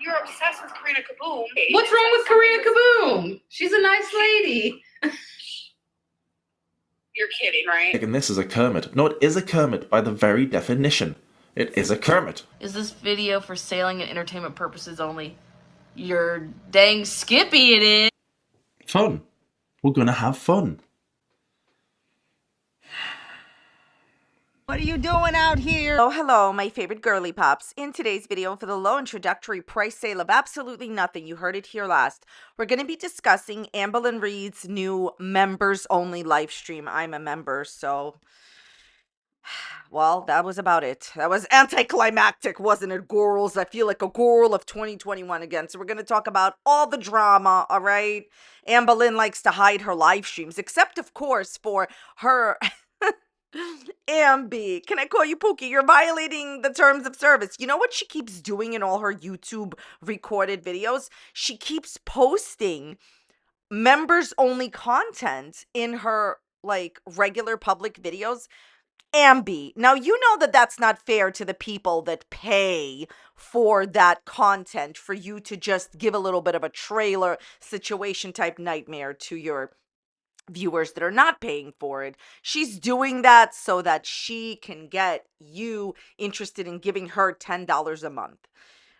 You're obsessed with Karina Kaboom. What's wrong with Karina Kaboom? She's a nice lady. You're kidding, right? And this is a Kermit. No, it is a Kermit by the very definition. It is a Kermit. Is this video for sailing and entertainment purposes only? You're dang skippy it is. Fun. We're gonna have fun. What are you doing out here? Oh, hello, my favorite girly pops. In today's video, for the low introductory price sale of absolutely nothing, you heard it here last, we're going to be discussing Amberlynn Reid's new members-only live stream. I'm a member, so... Well, that was about it. That was anticlimactic, wasn't it, girls? I feel like a girl of 2021 again. So we're going to talk about all the drama, all right? Amberlynn likes to hide her live streams, except, of course, for her... Ambi, can I call you Pookie? You're violating the terms of service. You know what she keeps doing in all her YouTube recorded videos? She keeps posting members only content in her like regular public videos. Ambi, now you know that that's not fair to the people that pay for that content, for you to just give a little bit of a trailer situation type nightmare to your viewers that are not paying for it. She's doing that so that she can get you interested in giving her $10 a month.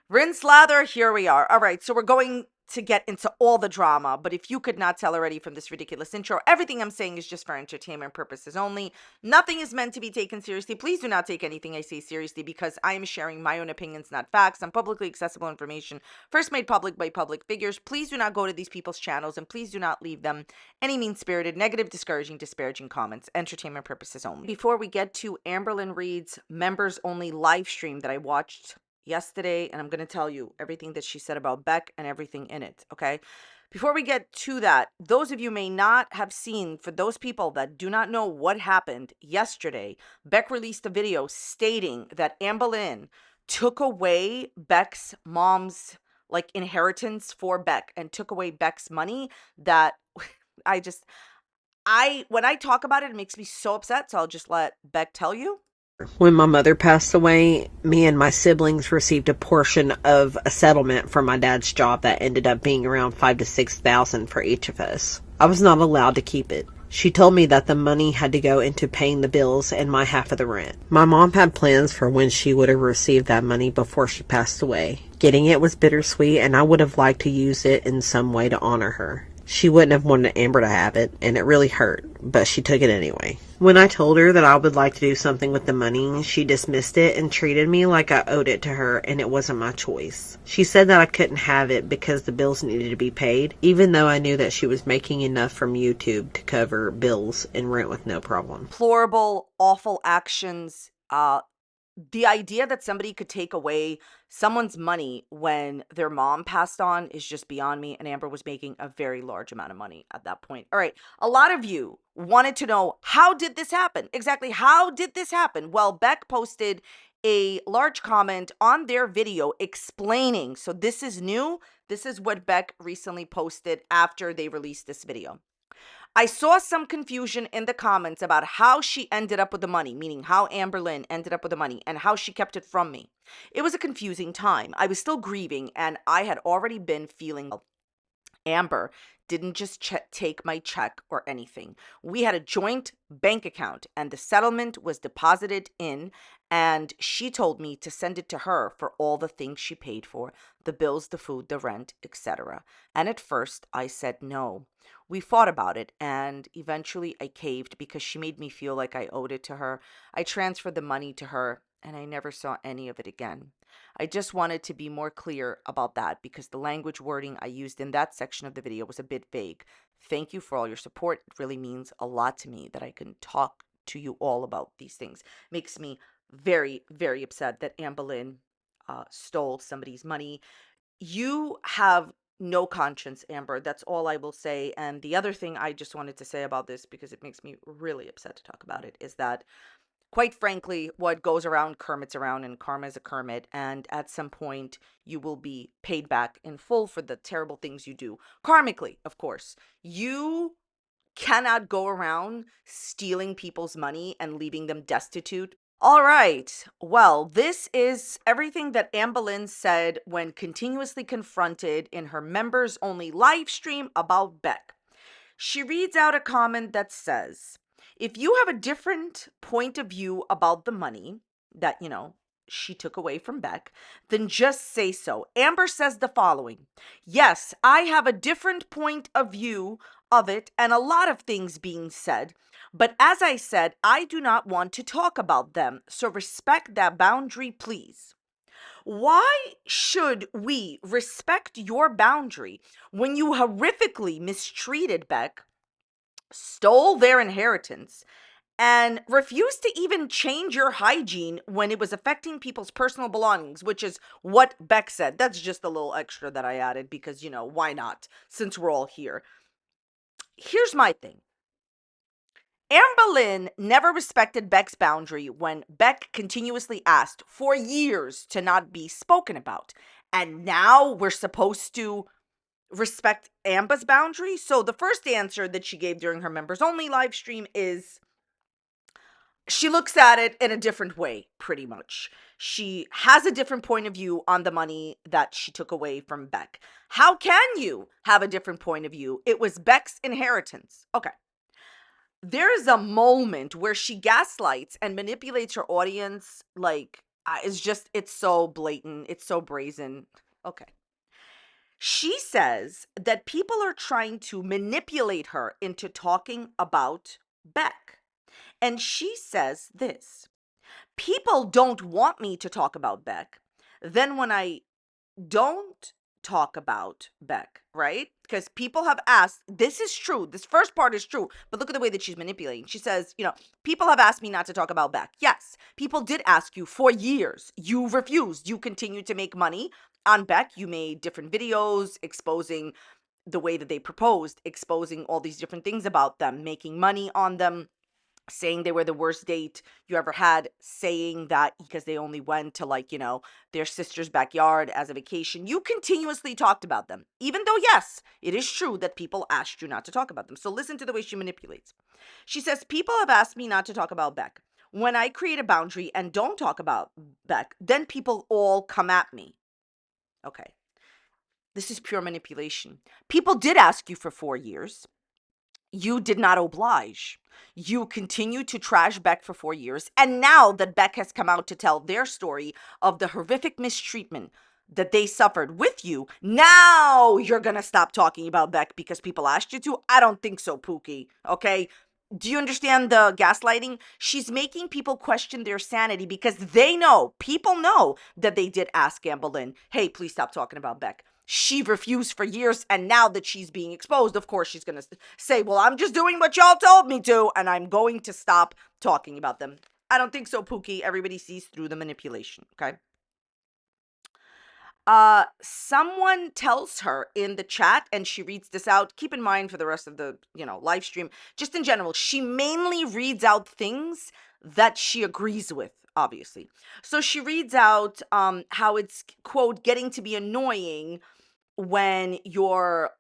Rinse, lather, here we are. All right, so we're going to get into all the drama, but if you could not tell already from this ridiculous intro, everything I'm saying is just for entertainment purposes only. Nothing is meant to be taken seriously. Please do not take anything I say seriously, because I am sharing my own opinions, not facts, and publicly accessible information first made public by public figures. Please do not go to these people's channels, and please do not leave them any mean-spirited, negative, disparaging comments. Entertainment purposes only. Before we get to Amberlynn Reid's members-only live stream that I watched yesterday, and I'm going to tell you everything that she said about Beck and everything in it, okay? Before we get to that, those of you may not have seen, for those people that do not know what happened yesterday, Beck released a video stating that Amberlynn took away Beck's mom's like inheritance for Beck and took away Beck's money. That when I talk about it, it makes me so upset, so I'll just let Beck tell you. When my mother passed away, me and my siblings received a portion of a settlement from my dad's job that ended up being around $5,000 to $6,000 for each of us. I was not allowed to keep it. She told me that the money had to go into paying the bills and my half of the rent. My mom had plans for when she would have received that money before she passed away. Getting it was bittersweet, and I would have liked to use it in some way to honor her. She wouldn't have wanted Amber to have it, and it really hurt, but she took it anyway. When I told her that I would like to do something with the money, she dismissed it and treated me like I owed it to her, and it wasn't my choice. She said that I couldn't have it because the bills needed to be paid, even though I knew that she was making enough from YouTube to cover bills and rent with no problem. Deplorable, awful actions. The idea that somebody could take away someone's money when their mom passed on is just beyond me, and Amber was making a very large amount of money at that point. All right, a lot of you wanted to know, how did this happen? Exactly, how did this happen? Well, Beck posted a large comment on their video explaining, so this is new, this is what Beck recently posted after they released this video. I saw some confusion in the comments about how she ended up with the money, meaning how Amberlynn ended up with the money and how she kept it from me. It was a confusing time. I was still grieving, and I had already been feeling Amber didn't just take my check or anything. We had a joint bank account, and the settlement was deposited in, and she told me to send it to her for all the things she paid for, the bills, the food, the rent, etc. And at first I said no. We fought about it, and eventually I caved because she made me feel like I owed it to her. I transferred the money to her, and I never saw any of it again. I just wanted to be more clear about that because the language wording I used in that section of the video was a bit vague. Thank you for all your support. It really means a lot to me that I can talk to you all about these things. Makes me very, very upset that Amberlynn stole somebody's money. You have no conscience, Amber. That's all I will say. And the other thing I just wanted to say about this, because it makes me really upset to talk about it, is that quite frankly, what goes around, Kermit's around, and karma is a Kermit, and at some point, you will be paid back in full for the terrible things you do. Karmically, of course. You cannot go around stealing people's money and leaving them destitute All right. Well, this is everything that Amberlynn said when continuously confronted in her members only live stream about Beck. She reads out a comment that says, if you have a different point of view about the money that, she took away from Beck, then just say so. Amber says the following: yes, I have a different point of view of it and a lot of things being said. But as I said, I do not want to talk about them. So respect that boundary, please. Why should we respect your boundary when you horrifically mistreated Beck, stole their inheritance, and refused to even change your hygiene when it was affecting people's personal belongings, which is what Beck said? That's just a little extra that I added because, why not? Since we're all here. Here's my thing. Amberlynn never respected Beck's boundary when Beck continuously asked for years to not be spoken about. And now we're supposed to respect Amber's boundary? So the first answer that she gave during her members only live stream is she looks at it in a different way, pretty much. She has a different point of view on the money that she took away from Beck. How can you have a different point of view? It was Beck's inheritance. Okay. There is a moment where she gaslights and manipulates her audience. Like, it's so blatant. It's so brazen. Okay. She says that people are trying to manipulate her into talking about Beck. And she says this: people don't want me to talk about Beck. Then when I don't talk about Beck, right? Because people have asked, this is true. This first part is true, but look at the way that she's manipulating. She says, people have asked me not to talk about Beck. Yes, people did ask you for years. You refused. You continued to make money on Beck. You made different videos exposing the way that they proposed, exposing all these different things about them, making money on them, saying they were the worst date you ever had, saying that because they only went to their sister's backyard as a vacation. You continuously talked about them, even though, yes, it is true that people asked you not to talk about them. So listen to the way she manipulates. She says, people have asked me not to talk about Beck. When I create a boundary and don't talk about Beck, then people all come at me. Okay. This is pure manipulation. People did ask you for 4 years. You did not oblige. You continued to trash Beck for 4 years. And now that Beck has come out to tell their story of the horrific mistreatment that they suffered with you, now you're going to stop talking about Beck because people asked you to? I don't think so, Pookie. Okay? Do you understand the gaslighting? She's making people question their sanity because people know that they did ask Amberlynn, hey, please stop talking about Beck. She refused for years, and now that she's being exposed, of course, she's going to say, well, I'm just doing what y'all told me to, and I'm going to stop talking about them. I don't think so, Pookie. Everybody sees through the manipulation, okay? Someone tells her in the chat, and she reads this out. Keep in mind for the rest of the, live stream, just in general, she mainly reads out things that she agrees with, obviously. So she reads out how it's, quote, getting to be annoying when your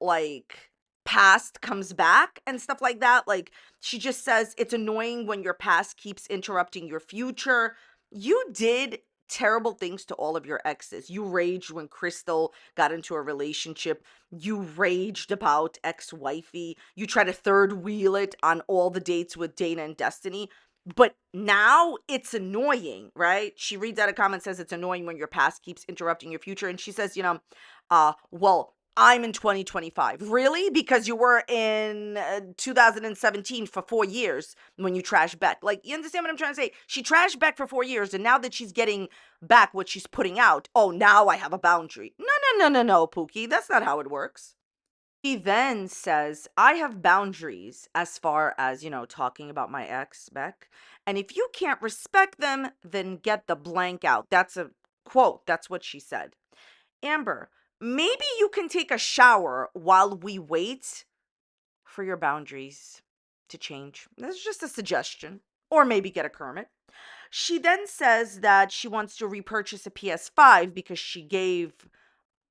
past comes back and stuff like that. Like, she just says it's annoying when your past keeps interrupting your future. You did terrible things to all of your exes. You raged when Crystal got into a relationship. You raged about ex-wifey. You try to third wheel it on all the dates with Dana and Destiny. But now it's annoying, right? She reads out a comment, says it's annoying when your past keeps interrupting your future. And she says, well, I'm in 2025. Really? Because you were in 2017 for 4 years when you trashed Beck. Like, you understand what I'm trying to say? She trashed Beck for 4 years, and now that she's getting back what she's putting out, oh, now I have a boundary. No, Pookie. That's not how it works. He then says, I have boundaries as far as, talking about my ex, Beck. And if you can't respect them, then get the blank out. That's a quote. That's what she said. Amber, maybe you can take a shower while we wait for your boundaries to change. That's just a suggestion. Or maybe get a Kermit. She then says that she wants to repurchase a PS5 because she gave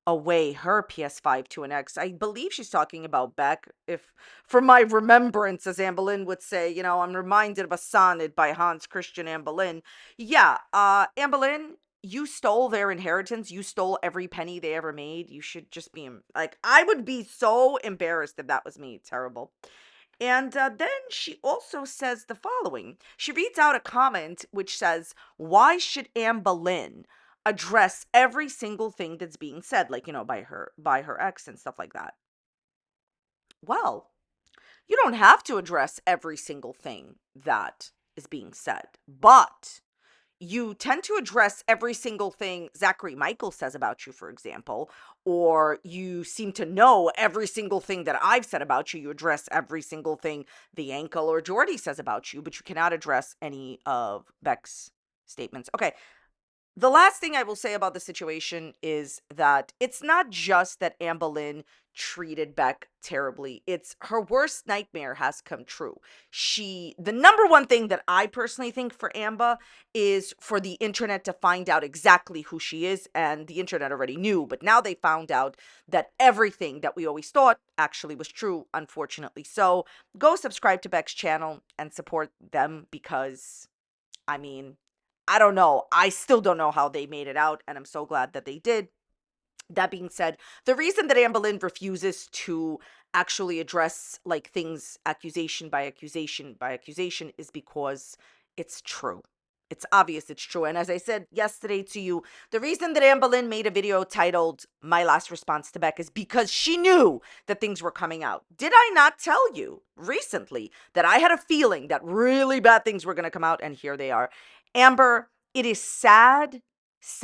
away her PS5 to an ex. I believe she's talking about Beck. If, from my remembrance, as Amberlynn would say, you know, I'm reminded of a sonnet by Hans Christian Amberlynn. Yeah, Amberlynn, you stole their inheritance. You stole every penny they ever made. You should just be like, I would be so embarrassed if that was me. Terrible. And then she also says the following. She reads out a comment which says, why should Anne Boleyn address every single thing that's being said, like, you know, by her ex and stuff like that? Well, you don't have to address every single thing that is being said, but you tend to address every single thing Zachary Michael says about you, for example, or you seem to know every single thing that I've said about you. You address every single thing the Ankle or Jordy says about you, but you cannot address any of Beck's statements. Okay, the last thing I will say about the situation is that it's not just that Anne Boleyn treated Beck terribly. It's her worst nightmare has come true. The number one thing that I personally think for Amber is for the internet to find out exactly who she is. And the internet already knew, but now they found out that everything that we always thought actually was true, unfortunately. So go subscribe to Beck's channel and support them because, I mean, I don't know. I still don't know how they made it out, and I'm so glad that they did. That being said, the reason that Amberlynn refuses to actually address like things accusation by accusation by accusation is because it's true. It's obvious it's true. And as I said yesterday to you, the reason that Amberlynn made a video titled My Last Response to Beck is because she knew that things were coming out. Did I not tell you recently that I had a feeling that really bad things were going to come out? And here they are. Amber, it is sad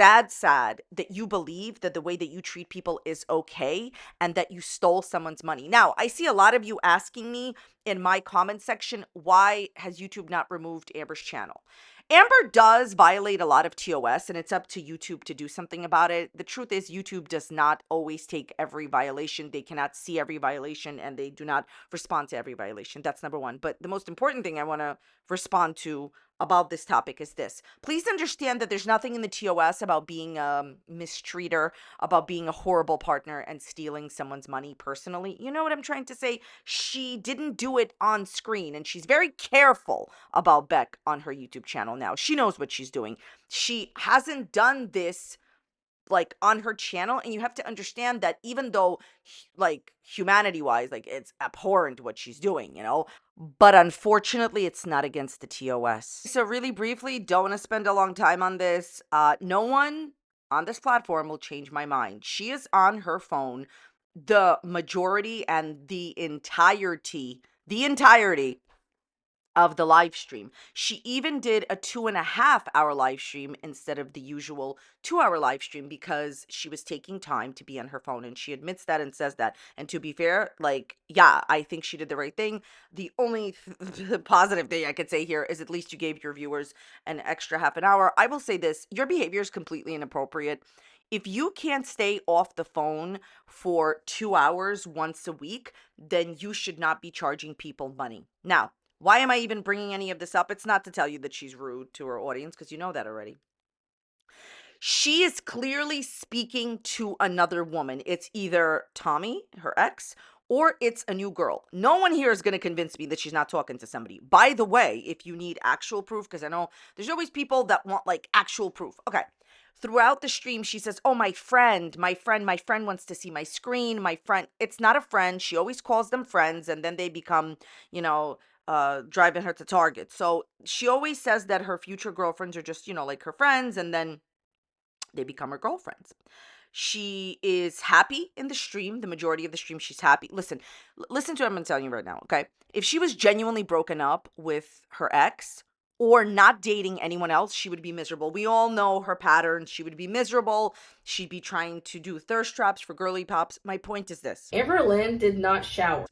that you believe that the way that you treat people is okay and that you stole someone's money. Now, I see a lot of you asking me in my comment section, why has YouTube not removed Amber's channel? Amber does violate a lot of TOS, and it's up to YouTube to do something about it. The truth is, YouTube does not always take every violation. They cannot see every violation, and they do not respond to every violation. That's number one. But the most important thing I want to respond to about this topic is this. Please understand that there's nothing in the TOS about being a mistreater, about being a horrible partner and stealing someone's money personally. You know what I'm trying to say? She didn't do it on screen, and she's very careful about Beck on her YouTube channel now. She knows what she's doing. She hasn't done this like on her channel, and you have to understand that even though like humanity wise, like it's abhorrent what she's doing, you know, but unfortunately it's not against the TOS. So really briefly, don't want to spend a long time on this. No one on this platform will change my mind. She is on her phone the majority and the entirety of the live stream. She even did a 2.5 hour live stream instead of the usual 2 hour live stream because she was taking time to be on her phone, and she admits that and says that. And to be fair, like, yeah, I think she did the right thing. The only positive thing I could say here is at least you gave your viewers an extra half an hour. I will say this, your behavior is completely inappropriate. If you can't stay off the phone for 2 hours once a week, then you should not be charging people money. Now, why am I even bringing any of this up? It's not to tell you that she's rude to her audience, because you know that already. She is clearly speaking to another woman. It's either Tommy, her ex, or it's a new girl. No one here is going to convince me that she's not talking to somebody. By the way, if you need actual proof, because I know there's always people that want like actual proof. Okay. Throughout the stream, she says, oh, my friend wants to see my screen. My friend, it's not a friend. She always calls them friends, and then they become, you know, driving her to Target. So she always says that her future girlfriends are just, you know, like her friends, and then they become her girlfriends. She is happy in the stream. The majority of the stream, she's happy. Listen to what I'm telling you right now, okay? If she was genuinely broken up with her ex or not dating anyone else, she would be miserable. We all know her patterns. She would be miserable. She'd be trying to do thirst traps for girly pops. My point is this. Amberlynn did not shower.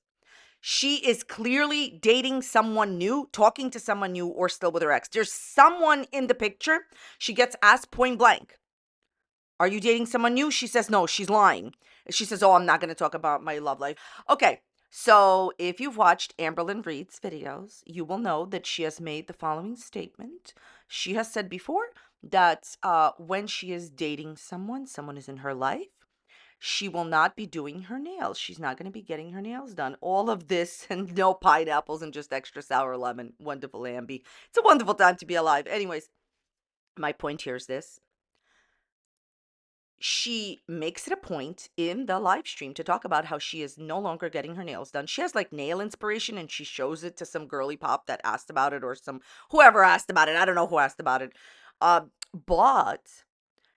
She is clearly dating someone new, talking to someone new, or still with her ex. There's someone in the picture. She gets asked point blank, are you dating someone new? She says no, she's lying. She says, oh, I'm not going to talk about my love life. Okay, so if you've watched Amberlynn Reid's videos, you will know that she has made the following statement. She has said before that when she is dating someone is in her life, She will not be doing her nails. She's not going to be getting her nails done. All of this and no pineapples and just extra sour lemon. Wonderful, Amby. It's a wonderful time to be alive. Anyways, my point here is this. She makes it a point in the live stream to talk about how she is no longer getting her nails done. She has like nail inspiration and she shows it to some girly pop that asked about it or some whoever asked about it. I don't know who asked about it. But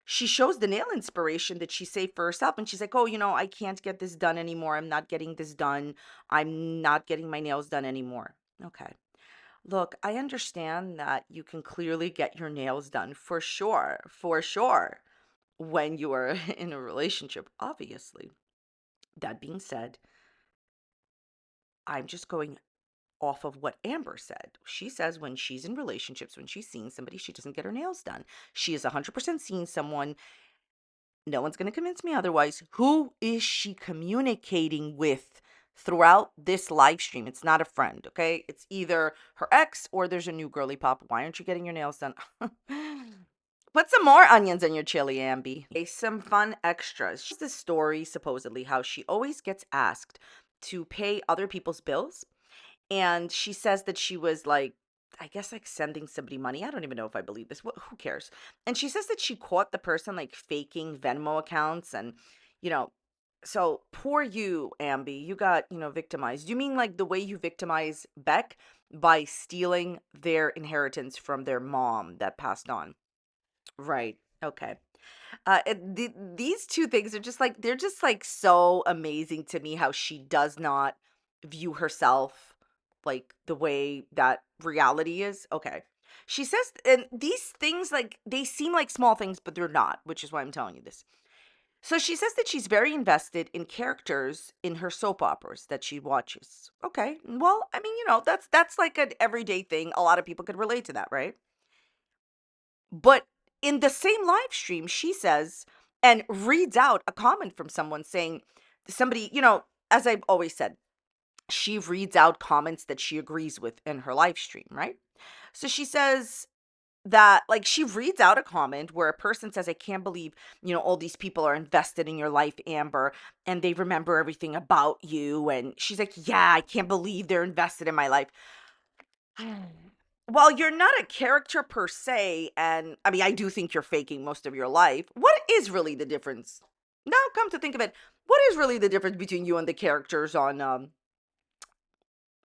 she shows the nail inspiration that she saved for herself and she's like, oh, I can't get this done anymore. I'm not getting this done. I'm not getting my nails done anymore. Okay. Look, I understand that you can clearly get your nails done for sure, when you are in a relationship, obviously. That being said, I'm just going off of what Amber said. She says when she's in relationships, when she's seeing somebody, she doesn't get her nails done. She is 100% seeing someone. No one's going to convince me otherwise. Who is she communicating with throughout this live stream? It's not a friend, okay? It's either her ex or there's a new girly pop. Why aren't you getting your nails done? Put some more onions in your chili, Amby. Okay, some fun extras. She's this story, supposedly, how she always gets asked to pay other people's bills. And she says that she was like, I guess like sending somebody money. I don't even know if I believe this. Who cares? And she says that she caught the person like faking Venmo accounts and, so poor you, Amby. You got, victimized. You mean like the way you victimize Beck by stealing their inheritance from their mom that passed on? Right. Okay. These two things are just like, they're just like so amazing to me how she does not view herself like the way that reality is. Okay. She says, and these things, like, they seem like small things, but they're not, which is why I'm telling you this. So she says that she's very invested in characters in her soap operas that she watches. Okay. Well, I mean, that's like an everyday thing. A lot of people could relate to that, right? But in the same live stream, she says and reads out a comment from someone saying, somebody, as I've always said, she reads out comments that she agrees with in her live stream, right? So she says that, like, she reads out a comment where a person says, I can't believe, all these people are invested in your life, Amber, and they remember everything about you. And she's like, yeah, I can't believe they're invested in my life. While you're not a character per se, and I mean, I do think you're faking most of your life, what is really the difference? Now, come to think of it, what is really the difference between you and the characters on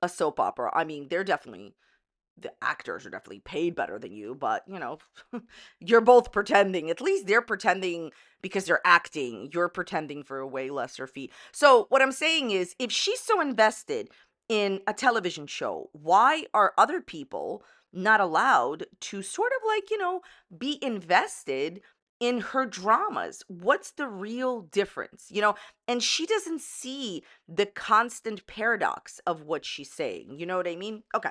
a soap opera? I mean, the actors are definitely paid better than you, but you're both pretending. At least they're pretending because they're acting. You're pretending for a way lesser fee. So what I'm saying is, if she's so invested in a television show, why are other people not allowed to sort of like, be invested in her dramas? What's the real difference? And she doesn't see the constant paradox of what she's saying. You know what I mean? Okay.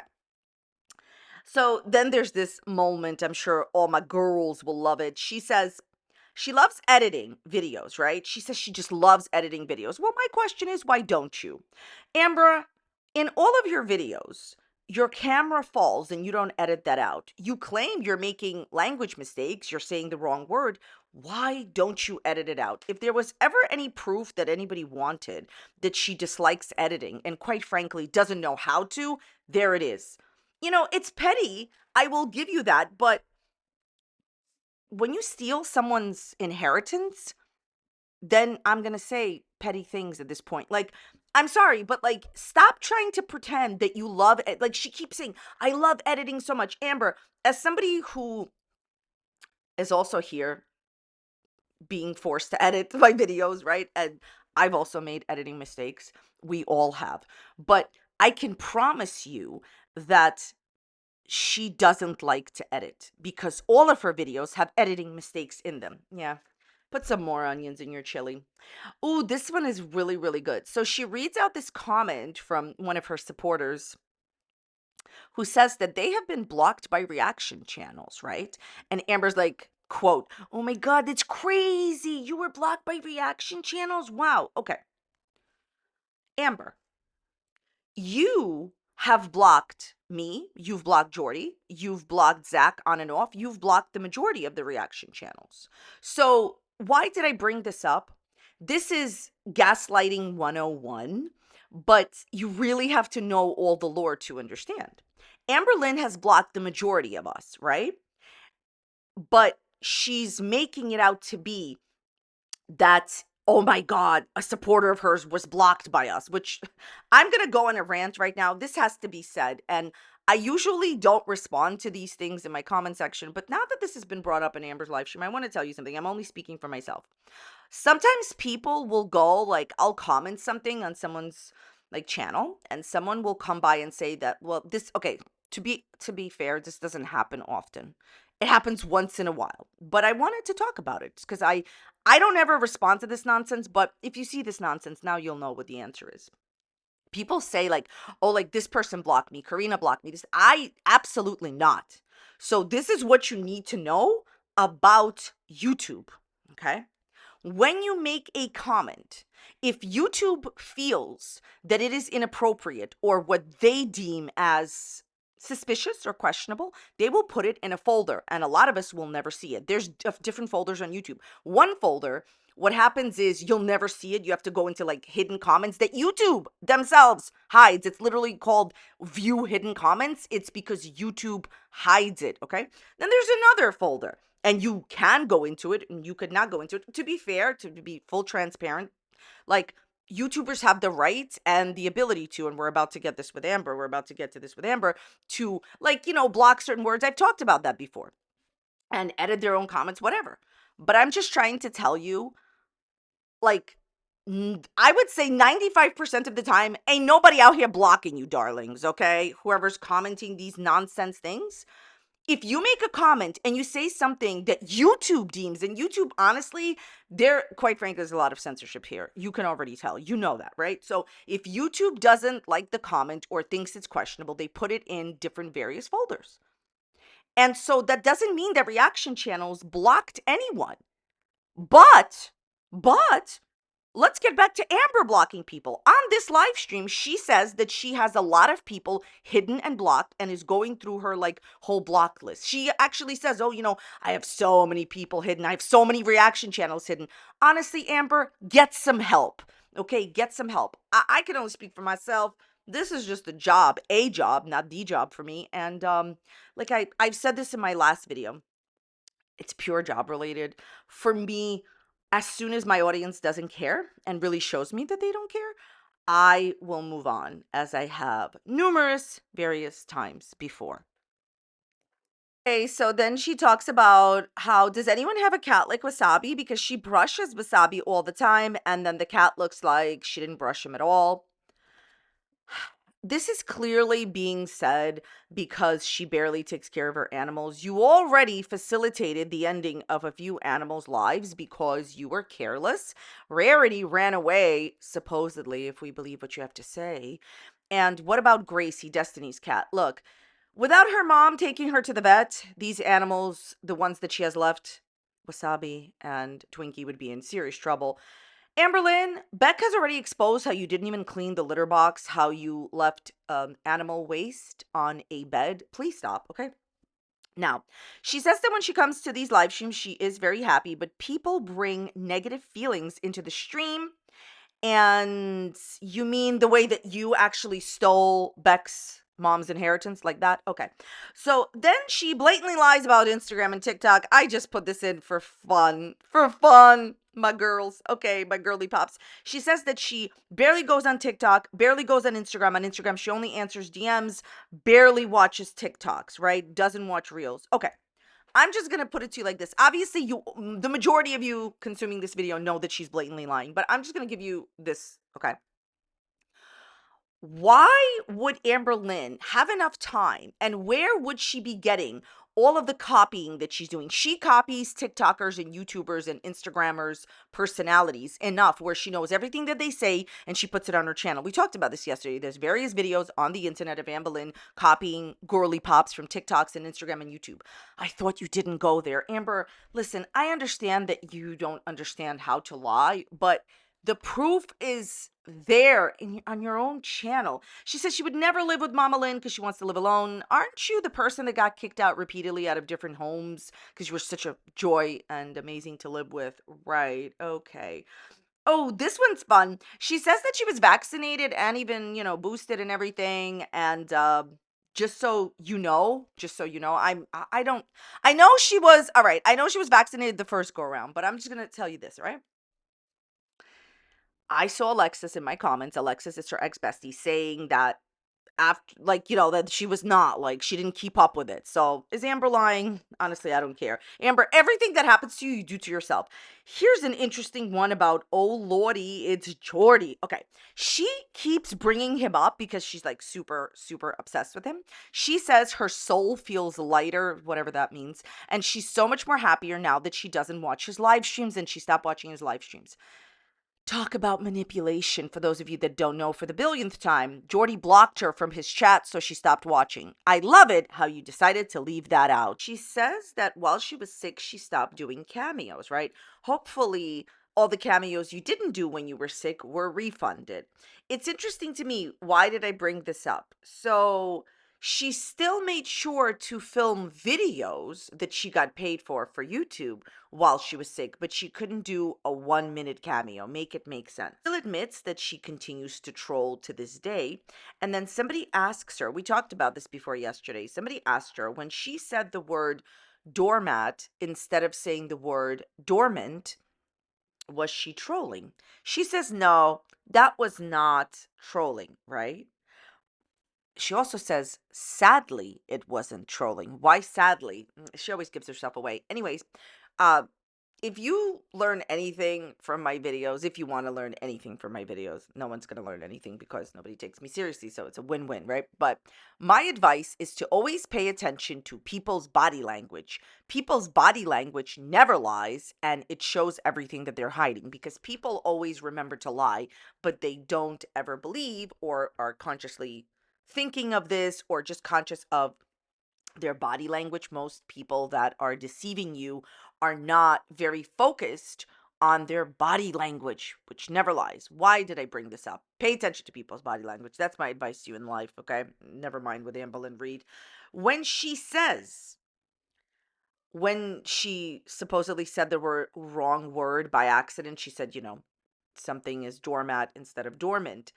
So then there's this moment, I'm sure all my girls will love it. She says she loves editing videos, right? She says she just loves editing videos. Well, my question is, why don't you? Amber, in all of your videos, your camera falls and you don't edit that out. You claim you're making language mistakes, you're saying the wrong word. Why don't you edit it out? If there was ever any proof that anybody wanted that she dislikes editing and quite frankly doesn't know how to, there it is. It's petty. I will give you that. But when you steal someone's inheritance, then I'm going to say petty things at this point. Like, I'm sorry, but like, stop trying to pretend that you love it. Like, she keeps saying, I love editing so much. Amber, as somebody who is also here being forced to edit my videos, right? And I've also made editing mistakes. We all have. But I can promise you that she doesn't like to edit because all of her videos have editing mistakes in them. Yeah. Put some more onions in your chili. Ooh, this one is really, really good. So she reads out this comment from one of her supporters who says that they have been blocked by reaction channels, right? And Amber's like, quote, oh my God, that's crazy. You were blocked by reaction channels? Wow. Okay. Amber, you have blocked me, you've blocked Jordy, you've blocked Zach on and off, you've blocked the majority of the reaction channels. So why did I bring this up? This is gaslighting 101, but you really have to know all the lore to understand. Amberlynn has blocked the majority of us, right? But she's making it out to be that, oh my God, a supporter of hers was blocked by us, which I'm going to go on a rant right now. This has to be said. And I usually don't respond to these things in my comment section, but now that this has been brought up in Amber's live stream, I want to tell you something. I'm only speaking for myself. Sometimes people will go, like, I'll comment something on someone's like channel and someone will come by and say that, well, this, okay, to be fair, this doesn't happen often. It happens once in a while, but I wanted to talk about it because I don't ever respond to this nonsense, but if you see this nonsense, now you'll know what the answer is. People say like, oh, like this person blocked me, Karina blocked me. This, I absolutely not. So this is what you need to know about YouTube, okay? When you make a comment, if YouTube feels that it is inappropriate or what they deem as suspicious or questionable, they will put it in a folder, and a lot of us will never see it. There's different folders on YouTube. One folder, what happens is you'll never see it. You have to go into like hidden comments that YouTube themselves hides. It's literally called view hidden comments. It's because YouTube hides it, okay? Then there's another folder, and you can go into it and you could not go into it. To be fair, to be full transparent, like YouTubers have the right and the ability to, and we're about to get this with Amber, we're about to get to this with Amber, to like, block certain words. I've talked about that before, and edit their own comments, whatever. But I'm just trying to tell you, like, I would say 95% of the time, ain't nobody out here blocking you, darlings, okay? Whoever's commenting these nonsense things. If you make a comment and you say something that YouTube deems, and YouTube, honestly, quite frankly, there's a lot of censorship here. You can already tell. You know that, right? So if YouTube doesn't like the comment or thinks it's questionable, they put it in different various folders. And so that doesn't mean that reaction channels blocked anyone. But let's get back to Amber blocking people. On this live stream, she says that she has a lot of people hidden and blocked and is going through her like whole block list. She actually says, oh, I have so many people hidden. I have so many reaction channels hidden. Honestly, Amber, get some help. Okay, get some help. I can only speak for myself. This is just a job, not the job for me. And like I've said this in my last video, it's pure job related. For me, as soon as my audience doesn't care and really shows me that they don't care, I will move on, as I have various times before. Okay, so then she talks about how, does anyone have a cat like Wasabi? Because she brushes Wasabi all the time, and then the cat looks like she didn't brush him at all. This is clearly being said because she barely takes care of her animals. You already facilitated the ending of a few animals' lives because you were careless. Rarity ran away, supposedly, if we believe what you have to say. And what about Gracie, Destiny's cat? Look, without her mom taking her to the vet, these animals, the ones that she has left, Wasabi and Twinkie, would be in serious trouble. Amberlynn, Beck has already exposed how you didn't even clean the litter box, how you left animal waste on a bed. Please stop, okay? Now, she says that when she comes to these live streams, she is very happy, but people bring negative feelings into the stream. And you mean the way that you actually stole Beck's mom's inheritance, like that? Okay. So then she blatantly lies about Instagram and TikTok. I just put this in for fun. My girls. Okay, my girly pops. She says that she barely goes on TikTok, barely goes on Instagram. On Instagram, she only answers DMs, barely watches TikToks, right? Doesn't watch Reels. Okay. I'm just going to put it to you like this. Obviously, the majority of you consuming this video know that she's blatantly lying, but I'm just going to give you this, okay? Why would Amberlynn have enough time, and where would she be getting all of the copying that she's doing? She copies TikTokers and YouTubers and Instagrammers personalities enough where she knows everything that they say and she puts it on her channel. We talked about this yesterday. There's various videos on the internet of Amberlynn copying girly pops from TikToks and Instagram and YouTube. I thought you didn't go there. Amber, listen, I understand that you don't understand how to lie, but the proof is there on your own channel. She says she would never live with Mama Lynn because she wants to live alone. Aren't you the person that got kicked out repeatedly out of different homes because you were such a joy and amazing to live with? Right. Okay. Oh, this one's fun. She says that she was vaccinated and even, boosted and everything. And just so you know, I don't, I know she was, all right, I know she was vaccinated the first go around, but I'm just going to tell you this, all right? I saw Alexis in my comments. Alexis is her ex bestie saying that after, like, that she was not, like, she didn't keep up with it. So is Amber lying? Honestly, I don't care. Amber, everything that happens to you, you do to yourself. Here's an interesting one about, oh lordy, it's Jordy. Okay, she keeps bringing him up because she's like super super obsessed with him. She says her soul feels lighter, whatever that means, and she's so much more happier now that she doesn't watch his live streams, and she stopped watching his live streams. Talk about manipulation. For those of you that don't know, for the billionth time, Jordy blocked her from his chat, so she stopped watching. I love it how you decided to leave that out. She says that while she was sick, she stopped doing cameos, right? Hopefully, all the cameos you didn't do when you were sick were refunded. It's interesting to me. Why did I bring this up? So she still made sure to film videos that she got paid for YouTube while she was sick, but she couldn't do a 1 minute cameo. Make it make sense. Still admits that she continues to troll to this day. And then somebody asks her, we talked about this before yesterday. Somebody asked her when she said the word doormat instead of saying the word dormant, was she trolling? She says, no, that was not trolling, right? She also says, sadly, it wasn't trolling. Why sadly? She always gives herself away. Anyways, uh, if you learn anything from my videos, if you want to learn anything from my videos, no one's going to learn anything because nobody takes me seriously. So it's a win-win, right? But my advice is to always pay attention to people's body language. People's body language never lies, and it shows everything that they're hiding, because people always remember to lie, but they don't ever believe or are consciously thinking of this or just conscious of their body language. Most people that are deceiving you are not very focused on their body language, which never lies. Why did I bring this up? Pay attention to people's body language. That's my advice to you in life, okay? Never mind with Amberlynn Reid. When she says, when she supposedly said the wrong word by accident, she said, something is doormat instead of dormant.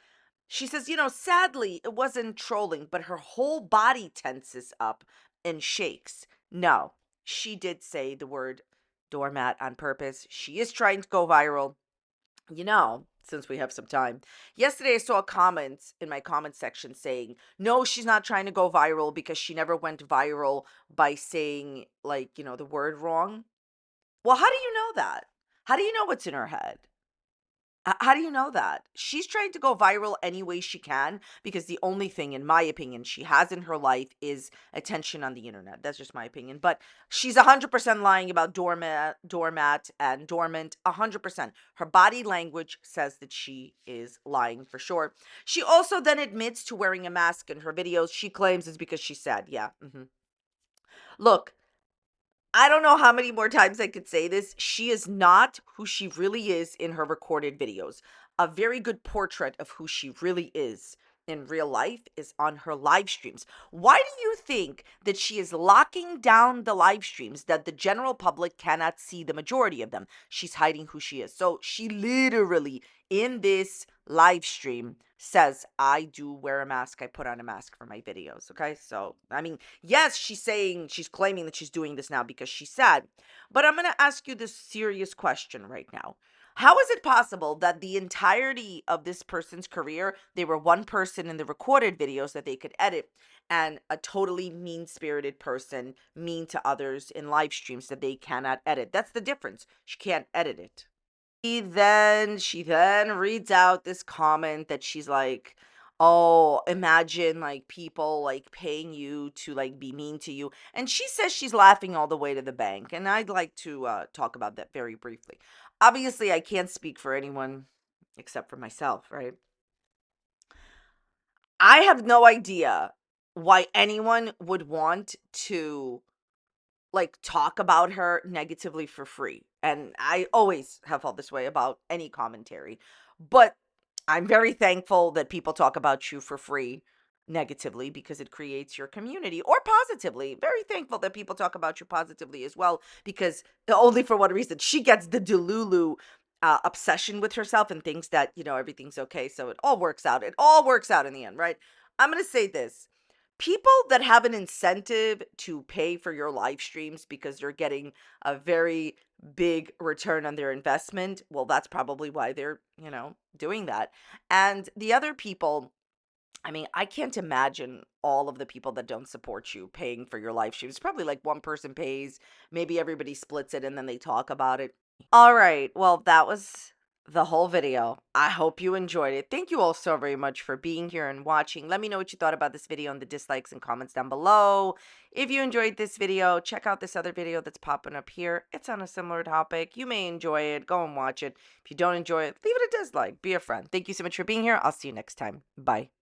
She says, sadly, it wasn't trolling, but her whole body tenses up and shakes. No, she did say the word doormat on purpose. She is trying to go viral. Since we have some time. Yesterday, I saw a comment in my comment section saying, no, she's not trying to go viral because she never went viral by saying, like, the word wrong. Well, how do you know that? How do you know what's in her head? How do you know that? She's trying to go viral any way she can because the only thing, in my opinion, she has in her life is attention on the internet. That's just my opinion. But she's 100% lying about doormat and dormant. 100%. Her body language says that she is lying for sure. She also then admits to wearing a mask in her videos. She claims it's because she's sad. Yeah. Look, I don't know how many more times I could say this. She is not who she really is in her recorded videos. A very good portrait of who she really is in real life is on her live streams. Why do you think that she is locking down the live streams, that the general public cannot see the majority of them? She's hiding who she is. So she literally, in this live stream, says, I do wear a mask. I put on a mask for my videos. Okay. So, I mean, yes, she's claiming that she's doing this now because she's sad. But I'm going to ask you this serious question right now. How is it possible that the entirety of this person's career, they were one person in the recorded videos that they could edit, and a totally mean-spirited person, mean to others in live streams that they cannot edit? That's the difference. She can't edit it. She then reads out this comment that she's like, oh, imagine like people like paying you to like be mean to you. And she says she's laughing all the way to the bank. And I'd like to talk about that very briefly. Obviously, I can't speak for anyone except for myself, right? I have no idea why anyone would want to like talk about her negatively for free. And I always have felt this way about any commentary. But I'm very thankful that people talk about you for free negatively because it creates your community, or positively. Very thankful that people talk about you positively as well, because only for one reason: she gets the delulu obsession with herself and thinks that, you know, everything's okay. So it all works out. It all works out in the end, right? I'm going to say this. People that have an incentive to pay for your live streams because they're getting a very big return on their investment, well, that's probably why they're, you know, doing that. And the other people, I mean, I can't imagine all of the people that don't support you paying for your live streams. Probably like one person pays, maybe everybody splits it and then they talk about it. All right. Well, that was the whole video. I hope you enjoyed it. Thank you all so very much for being here and watching. Let me know what you thought about this video in the dislikes and comments down below. If you enjoyed this video, check out this other video that's popping up here. It's on a similar topic. You may enjoy it. Go and watch it. If you don't enjoy it, leave it a dislike. Be a friend. Thank you so much for being here. I'll see you next time. Bye.